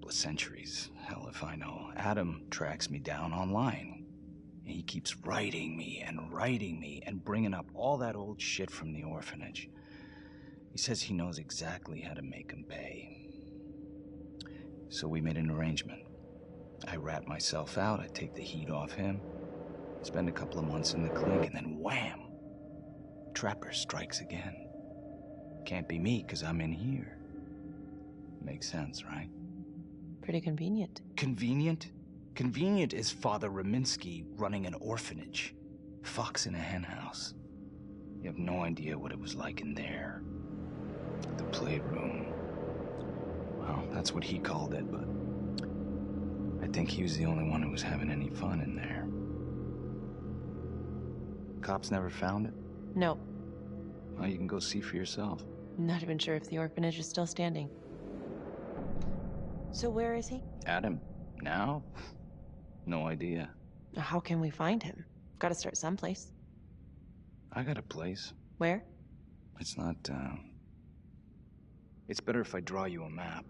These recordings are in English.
couple of centuries. Hell if I know. Adam tracks me down online. He keeps writing me and bringing up all that old shit from the orphanage. He says he knows exactly how to make him pay. So we made an arrangement. I rat myself out, I take the heat off him, spend a couple of months in the clink, and then wham! Trapper strikes again. Can't be me, 'cause I'm in here. Makes sense, right? Pretty convenient. Convenient? Convenient is Father Raminsky running an orphanage. Fox in a henhouse. You have no idea what it was like in there. The playroom. Well, that's what he called it, but I think he was the only one who was having any fun in there. Cops never found it? No. Well, you can go see for yourself. Not even sure if the orphanage is still standing. So where is he? Adam? Now? No idea. How can we find him? Gotta start someplace. I got a place. Where? It's not, It's better if I draw you a map.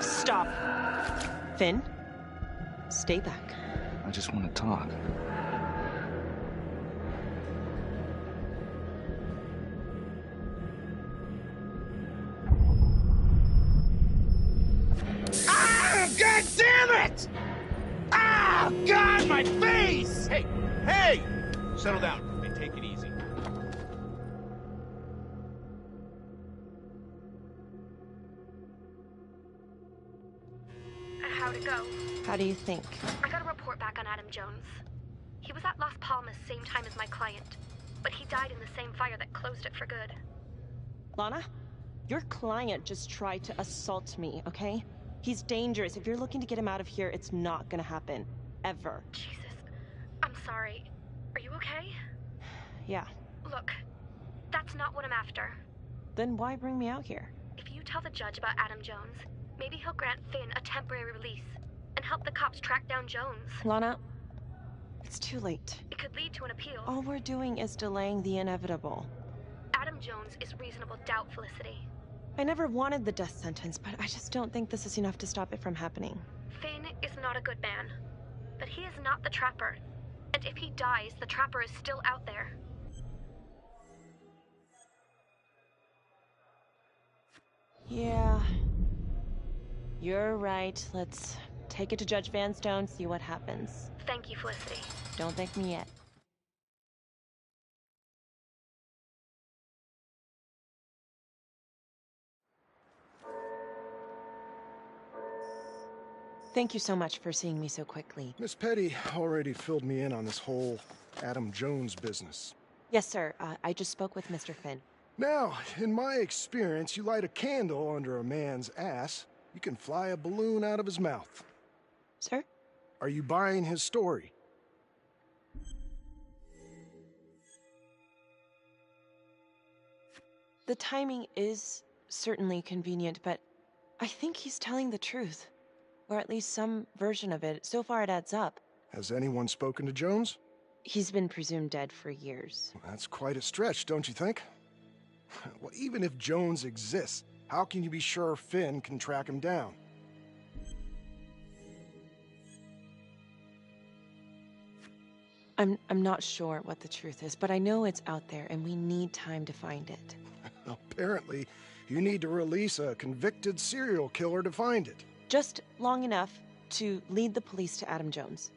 Stop. Finn, stay back. I just want to talk. Ah! God damn it! Ah! God, my face! Hey! Hey! Settle down and take it easy. How'd it go? How do you think? I got a report back on Adam Jones. He was at Las Palmas same time as my client, but he died in the same fire that closed it for good. Lana, your client just tried to assault me, okay? He's dangerous. If you're looking to get him out of here, it's not gonna happen. Ever. Jesus. I'm sorry. Are you okay? Yeah. Look, that's not what I'm after. Then why bring me out here? If you tell the judge about Adam Jones, maybe he'll grant Finn a temporary release and help the cops track down Jones. Lana, it's too late. It could lead to an appeal. All we're doing is delaying the inevitable. Adam Jones is reasonable doubt, Felicity. I never wanted the death sentence, but I just don't think this is enough to stop it from happening. Finn is not a good man, but he is not the Trapper. And if he dies, the Trapper is still out there. Yeah. You're right. Let's take it to Judge Vanstone, see what happens. Thank you, Felicity. Don't thank me yet. Thank you so much for seeing me so quickly. Miss Petty already filled me in on this whole Adam Jones business. Yes, sir. I just spoke with Mr. Finn. Now, in my experience, you light a candle under a man's ass, you can fly a balloon out of his mouth. Sir? Are you buying his story? The timing is certainly convenient, but I think he's telling the truth. Or at least some version of it. So far it adds up. Has anyone spoken to Jones? He's been presumed dead for years. That's quite a stretch, don't you think? Well, even if Jones exists, how can you be sure Finn can track him down? I'm not sure what the truth is, but I know it's out there and we need time to find it. Apparently, you need to release a convicted serial killer to find it. Just long enough to lead the police to Adam Jones.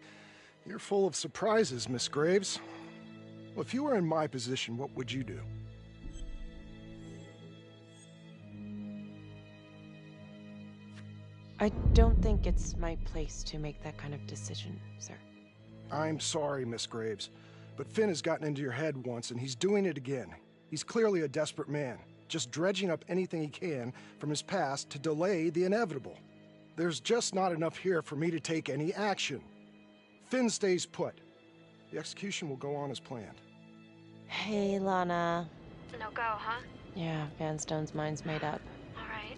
You're full of surprises, Miss Graves. Well, if you were in my position, what would you do? I don't think it's my place to make that kind of decision, sir. I'm sorry, Miss Graves, But Finn has gotten into your head once, and he's doing it again. He's clearly a desperate man, just dredging up anything he can from his past to delay the inevitable. There's just not enough here for me to take any action. Finn stays put. The execution will go on as planned. Hey, Lana. No go, huh? Yeah, Vanstone's mind's made up. Alright.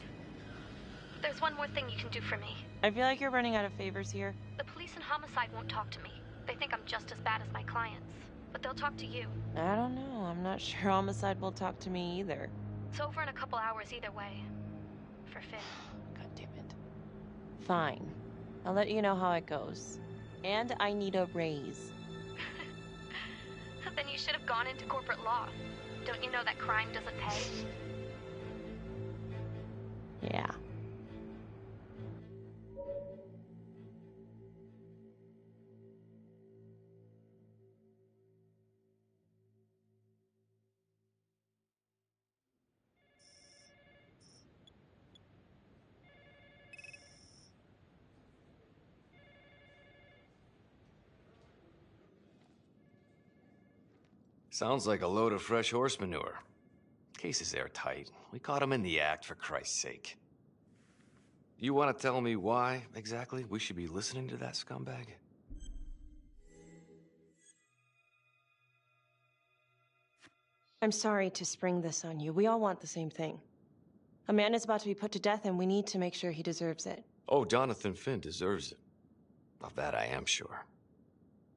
There's one more thing you can do for me. I feel like you're running out of favors here. The police and homicide won't talk to me. They think I'm just as bad as my clients. But they'll talk to you. I don't know. I'm not sure Homicide will talk to me either. It's over in a couple hours either way. For Finn. God damn it. Fine. I'll let you know how it goes. And I need a raise. Then you should have gone into corporate law. Don't you know that crime doesn't pay? Yeah. Sounds like a load of fresh horse manure. Case is airtight. We caught him in the act, for Christ's sake. You want to tell me why, exactly, we should be listening to that scumbag? I'm sorry to spring this on you. We all want the same thing. A man is about to be put to death, and we need to make sure he deserves it. Oh, Jonathan Finn deserves it. Of that I am sure.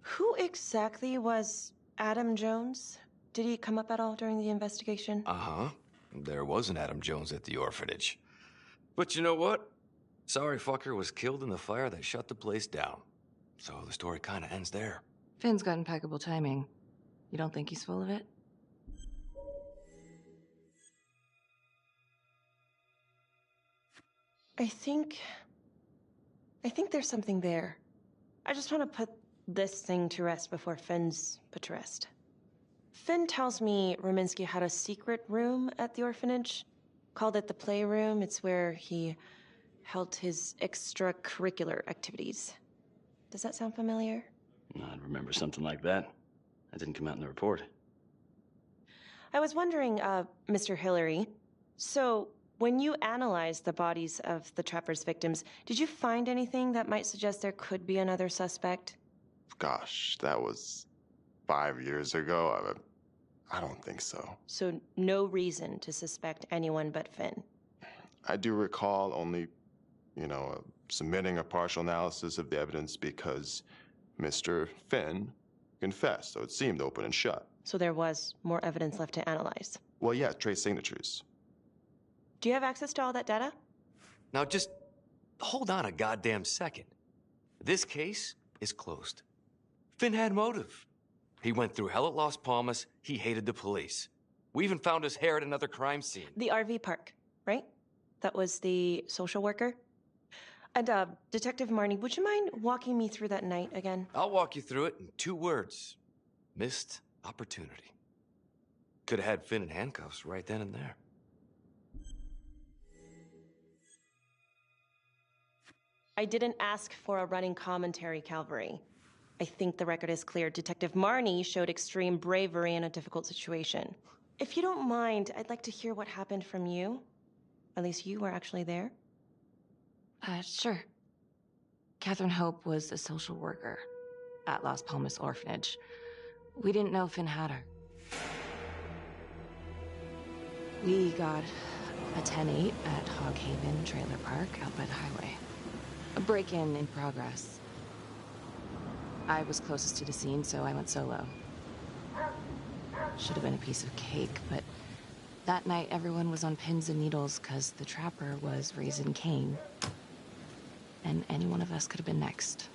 Who exactly was Adam Jones? Did he come up at all during the investigation? Uh-huh. There was an Adam Jones at the orphanage. But you know what? Sorry fucker was killed in the fire that shut the place down. So the story kind of ends there. Finn's got impeccable timing. You don't think he's full of it? I think there's something there. I just want to put this thing to rest before Finn's put to rest. Finn tells me Rominsky had a secret room at the orphanage. Called it the playroom. It's where he held his extracurricular activities. Does that sound familiar? I'd remember something like that. That didn't come out in the report. I was wondering, Mr. Hillary, so when you analyzed the bodies of the Trapper's victims, did you find anything that might suggest there could be another suspect? Gosh, that was 5 years ago. I don't think so. So no reason to suspect anyone but Finn? I do recall only, submitting a partial analysis of the evidence because Mr. Finn confessed, so it seemed open and shut. So there was more evidence left to analyze? Well, yeah, trace signatures. Do you have access to all that data? Now just hold on a goddamn second. This case is closed. Finn had motive. He went through hell at Las Palmas. He hated the police. We even found his hair at another crime scene. The RV park, right? That was the social worker? And, Detective Marnie, would you mind walking me through that night again? I'll walk you through it in 2 words. Missed opportunity. Could have had Finn in handcuffs right then and there. I didn't ask for a running commentary, Calvary. I think the record is clear. Detective Marnie showed extreme bravery in a difficult situation. If you don't mind, I'd like to hear what happened from you. At least you were actually there. Sure. Catherine Hope was a social worker at Las Palmas Orphanage. We didn't know Finn had her. We got a 10-8 at Hog Haven Trailer Park out by the highway. A break-in in progress. I was closest to the scene, so I went solo. Should have been a piece of cake, but that night everyone was on pins and needles because the Trapper was raising Cain. And any one of us could have been next.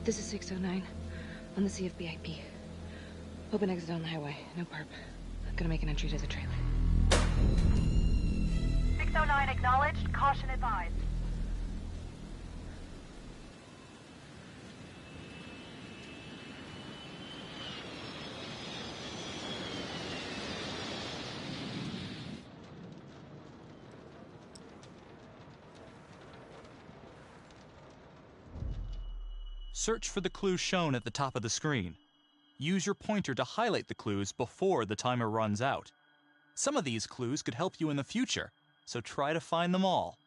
This is 609 on the CFBIP. Open exit on the highway. No perp. I'm gonna make an entry to the trailer. 609 acknowledged. Caution advised. Search for the clues shown at the top of the screen. Use your pointer to highlight the clues before the timer runs out. Some of these clues could help you in the future, so try to find them all.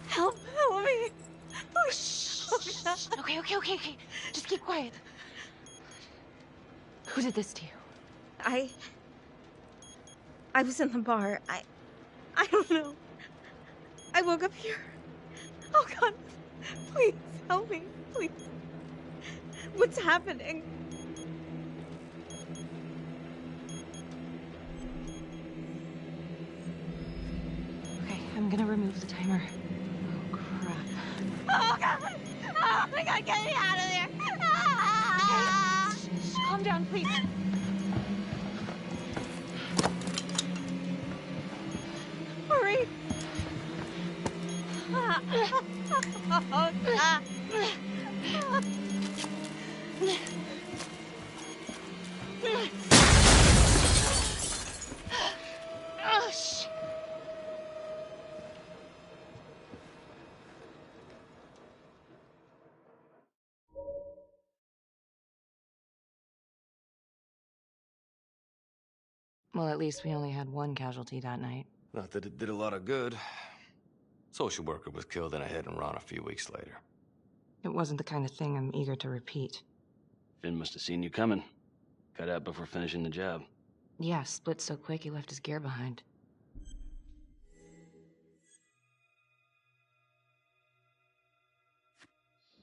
Help me. Oh, shh. Okay. Just keep quiet. Who did this to you? I was in the bar. I don't know. I woke up here. Oh, God. Please, help me. Please. What's happening? Okay, I'm gonna remove the timer. Oh, crap. Oh, God. Oh, my God, get me out of there. Okay, shh, calm down, please. Hurry. Oh, shit. Well, at least we only had one casualty that night. Not that it did a lot of good. Social worker was killed in a hit and run a few weeks later. It wasn't the kind of thing I'm eager to repeat. Finn must have seen you coming. Cut out before finishing the job. Yeah, split so quick he left his gear behind.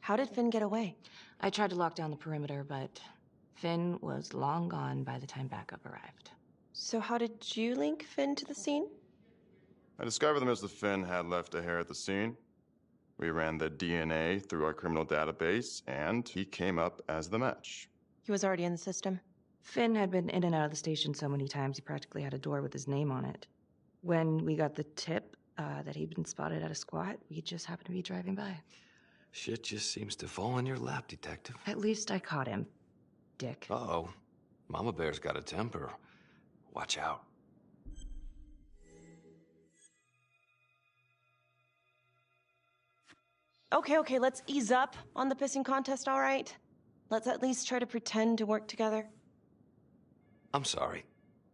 How did Finn get away? I tried to lock down the perimeter, but Finn was long gone by the time backup arrived. So how did you link Finn to the scene? I discovered that Mr. Finn had left a hair at the scene. We ran the DNA through our criminal database, and he came up as the match. He was already in the system. Finn had been in and out of the station so many times he practically had a door with his name on it. When we got the tip that he'd been spotted at a squat, we just happened to be driving by. Shit just seems to fall in your lap, Detective. At least I caught him, dick. Uh-oh. Mama Bear's got a temper. Watch out. Okay, let's ease up on the pissing contest, all right? Let's at least try to pretend to work together. I'm sorry.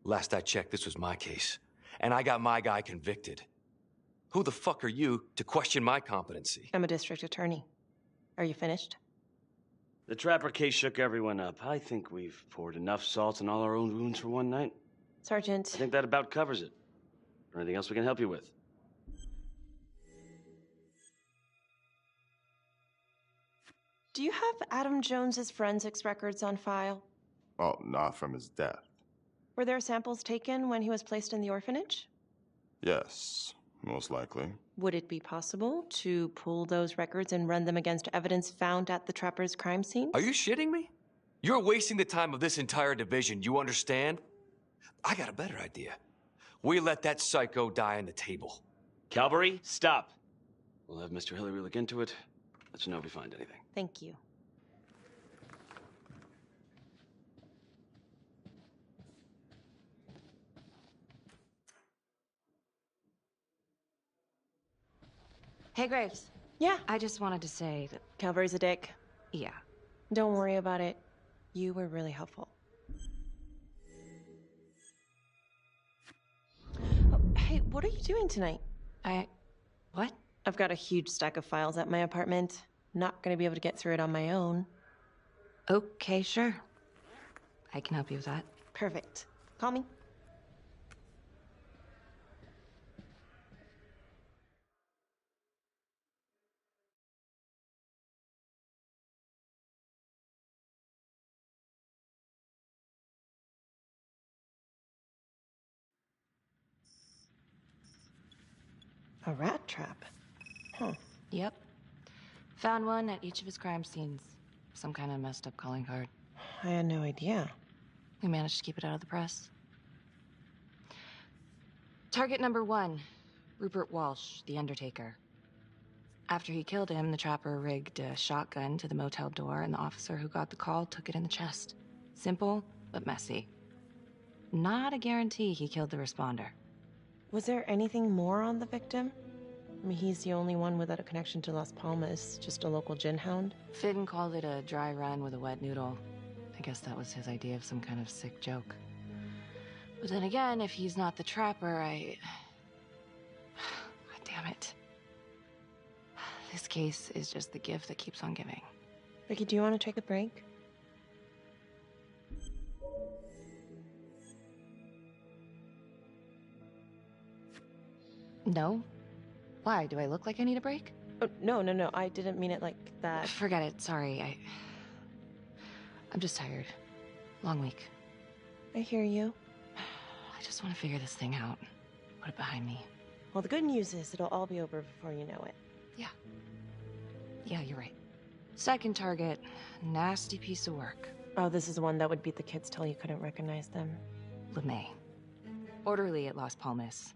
Last I checked, this was my case. And I got my guy convicted. Who the fuck are you to question my competency? I'm a district attorney. Are you finished? The Trapper case shook everyone up. I think we've poured enough salt in all our own wounds for one night. Sergeant. I think that about covers it. Or anything else we can help you with? Do you have Adam Jones's forensics records on file? Well, not from his death. Were there samples taken when he was placed in the orphanage? Yes, most likely. Would it be possible to pull those records and run them against evidence found at the Trapper's crime scene? Are you shitting me? You're wasting the time of this entire division, you understand? I got a better idea. We let that psycho die on the table. Calvary, stop. We'll have Mr. Hillary look into it. Let you know if we find anything. Thank you. Hey, Graves. Yeah. I just wanted to say that... Calvary's a dick. Yeah. Don't worry about it. You were really helpful. Oh, hey, what are you doing tonight? What? I've got a huge stack of files at my apartment. Not gonna be able to get through it on my own. Okay, sure. I can help you with that. Perfect. Call me. A rat trap? Huh. Yep. Found one at each of his crime scenes. Some kind of messed up calling card. I had no idea. We managed to keep it out of the press. Target number 1, Rupert Walsh, the Undertaker. After he killed him, the trapper rigged a shotgun to the motel door, and the officer who got the call took it in the chest. Simple, but messy. Not a guarantee he killed the responder. Was there anything more on the victim? I mean, he's the only one without a connection to Las Palmas, just a local gin hound. Finn called it a dry run with a wet noodle. I guess that was his idea of some kind of sick joke. But then again, if he's not the trapper, God damn it. This case is just the gift that keeps on giving. Ricky, do you want to take a break? No? Why? Do I look like I need a break? Oh, no. I didn't mean it like that. Forget it. Sorry. I'm just tired. Long week. I hear you. I just want to figure this thing out. Put it behind me. Well, the good news is it'll all be over before you know it. Yeah, you're right. Second target. Nasty piece of work. Oh, this is the one that would beat the kids till you couldn't recognize them. LeMay. Orderly at Las Palmas.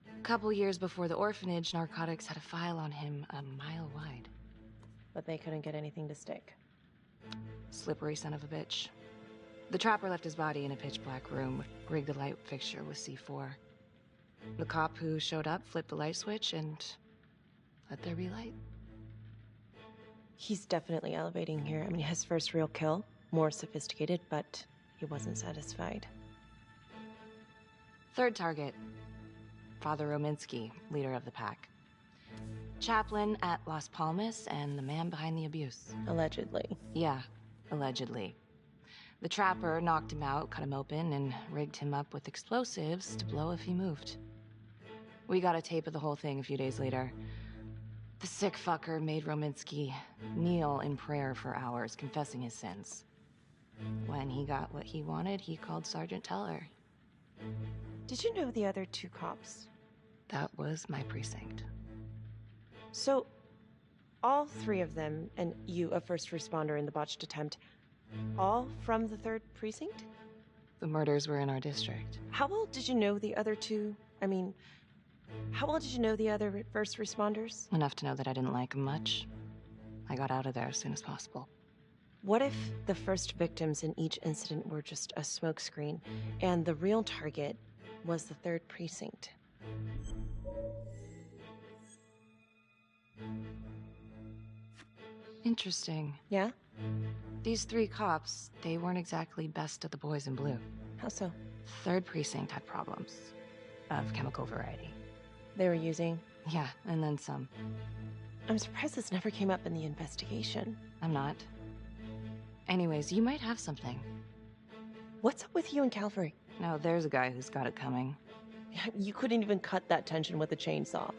A couple years before the orphanage, narcotics had a file on him a mile wide. But they couldn't get anything to stick. Slippery son of a bitch. The trapper left his body in a pitch-black room, rigged the light fixture with C4. The cop who showed up flipped the light switch and let there be light. He's definitely elevating here. I mean, his first real kill, more sophisticated, but he wasn't satisfied. Third target. Father Rominsky, leader of the pack. Chaplain at Las Palmas and the man behind the abuse. Allegedly. Yeah, allegedly. The trapper knocked him out, cut him open, and rigged him up with explosives to blow if he moved. We got a tape of the whole thing a few days later. The sick fucker made Rominsky kneel in prayer for hours, confessing his sins. When he got what he wanted, he called Sergeant Teller. Did you know the other 2 cops? That was my precinct. So, all 3 of them, and you, a first responder in the botched attempt, all from the 3rd precinct? The murders were in our district. How well did you know the other 2? I mean, how well did you know the other first responders? Enough to know that I didn't like them much. I got out of there as soon as possible. What if the first victims in each incident were just a smokescreen, and the real target was the 3rd precinct? Interesting. Yeah? These 3 cops, they weren't exactly best of the boys in blue. How so? 3rd precinct had problems. Of chemical variety. They were using? Yeah, and then some. I'm surprised this never came up in the investigation. I'm not. Anyways, you might have something. What's up with you and Calvary? No, there's a guy who's got it coming. You couldn't even cut that tension with a chainsaw.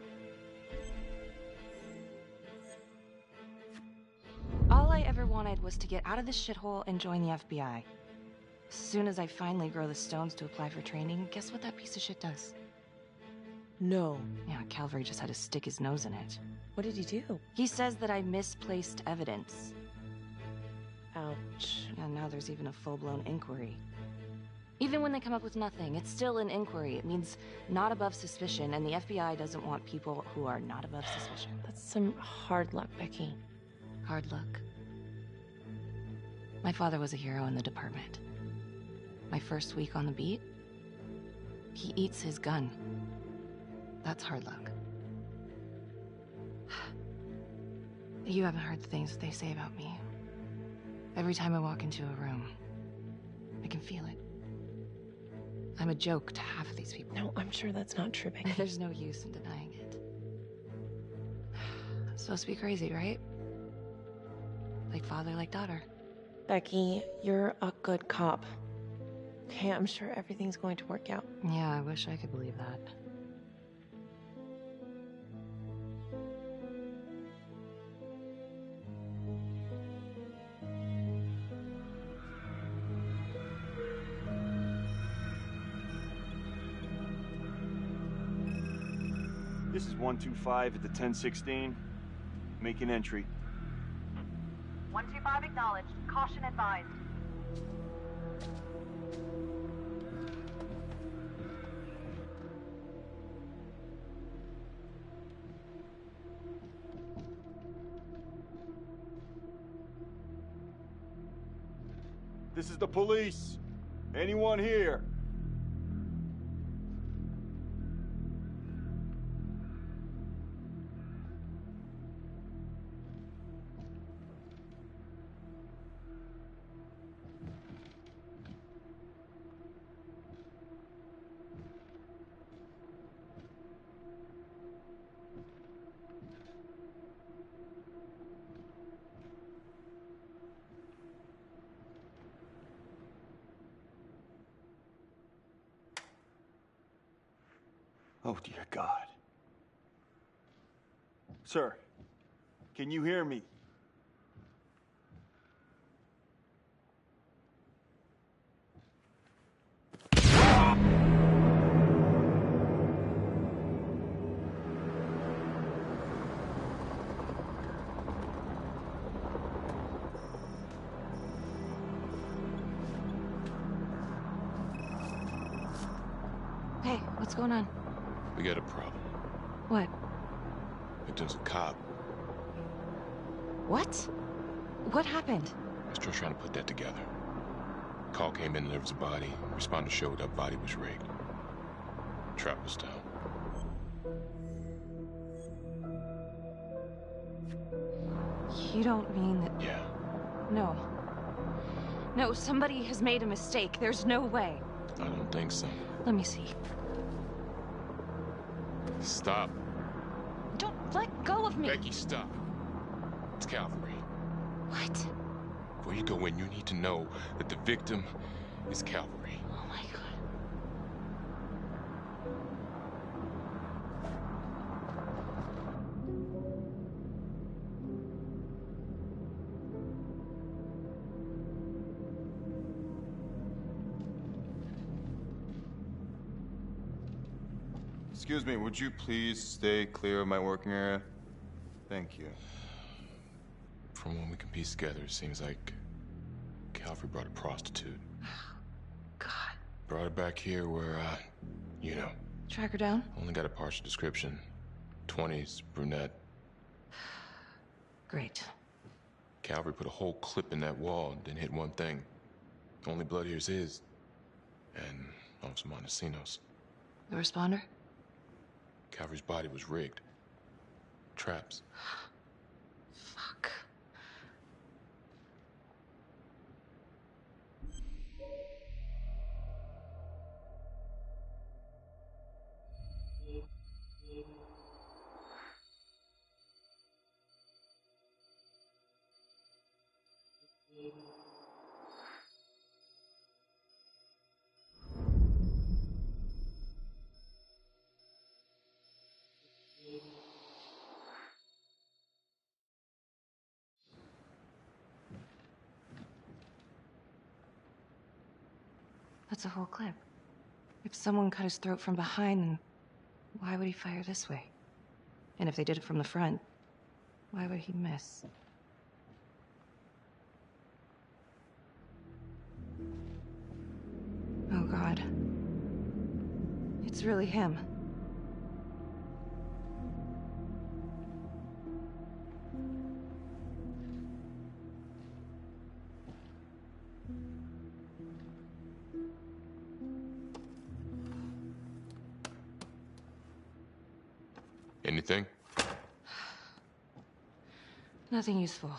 All I ever wanted was to get out of this shithole and join the FBI. As soon as I finally grow the stones to apply for training, guess what that piece of shit does? No. Yeah, Calvary just had to stick his nose in it. What did he do? He says that I misplaced evidence. Ouch. Yeah, now there's even a full-blown inquiry. Even when they come up with nothing, it's still an inquiry. It means not above suspicion, and the FBI doesn't want people who are not above suspicion. That's some hard luck, Becky. Hard luck. My father was a hero in the department. My first week on the beat, he eats his gun. That's hard luck. You haven't heard the things that they say about me. Every time I walk into a room, I can feel it. I'm a joke to half of these people. No, I'm sure that's not true, Becky. There's no use in denying it. I'm supposed to be crazy, right? Like father, like daughter. Becky, you're a good cop. Okay, I'm sure everything's going to work out. Yeah, I wish I could believe that. This is 125 at the 1016. Make an entry. 125 acknowledged. Caution advised. This is the police. Anyone here? Oh, dear God. Sir, can you hear me? Hey, what's going on? We got a problem. What? Victim's a cop. What? What happened? Still trying to put that together. Call came in and there was a body. Responder showed up, body was rigged. Trap was down. You don't mean that... Yeah. No. No, somebody has made a mistake. There's no way. I don't think so. Let me see. Stop. Don't let go of me. Becky, stop. It's Calvary. What? Before you go in, you need to know that the victim is Calvary. Oh my God. Excuse me, would you please stay clear of my working area? Thank you. From what we can piece together, it seems like Calvary brought a prostitute. God. Brought her back here where, you know. Track her down? Only got a partial description. 20s, brunette. Great. Calvary put a whole clip in that wall and didn't hit one thing. Only blood here's his. And Officer Montesinos. The responder? Calvary's body was rigged. Traps. Fuck. That's a whole clip. If someone cut his throat from behind, then why would he fire this way? And if they did it from the front, why would he miss? Oh, God. It's really him. Anything? Nothing useful.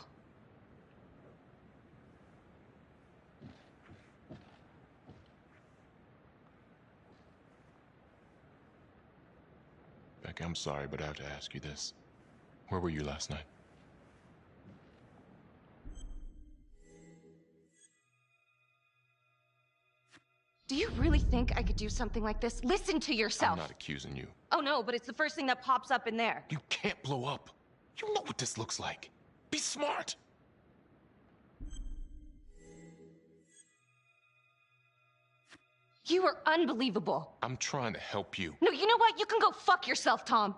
Beck, I'm sorry, but I have to ask you this. Where were you last night? Do you really think I could do something like this? Listen to yourself. I'm not accusing you. Oh no, but it's the first thing that pops up in there. You can't blow up. You know what this looks like. Be smart. You are unbelievable. I'm trying to help you. No, you know what? You can go fuck yourself, Tom.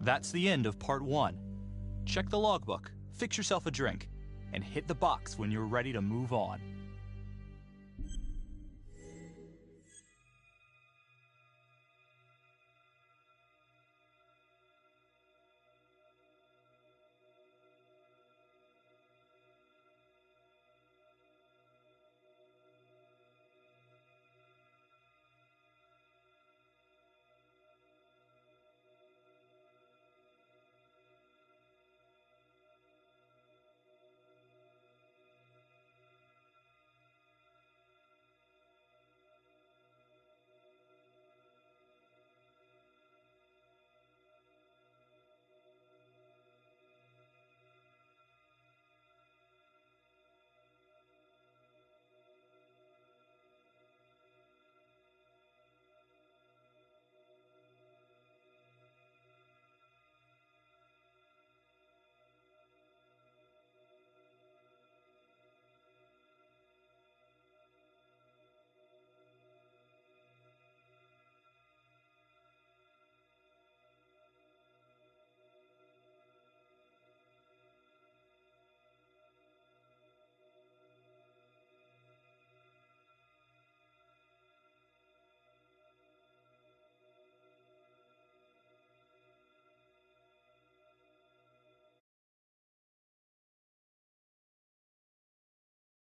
That's the end of part 1. Check the logbook, fix yourself a drink, and hit the box when you're ready to move on.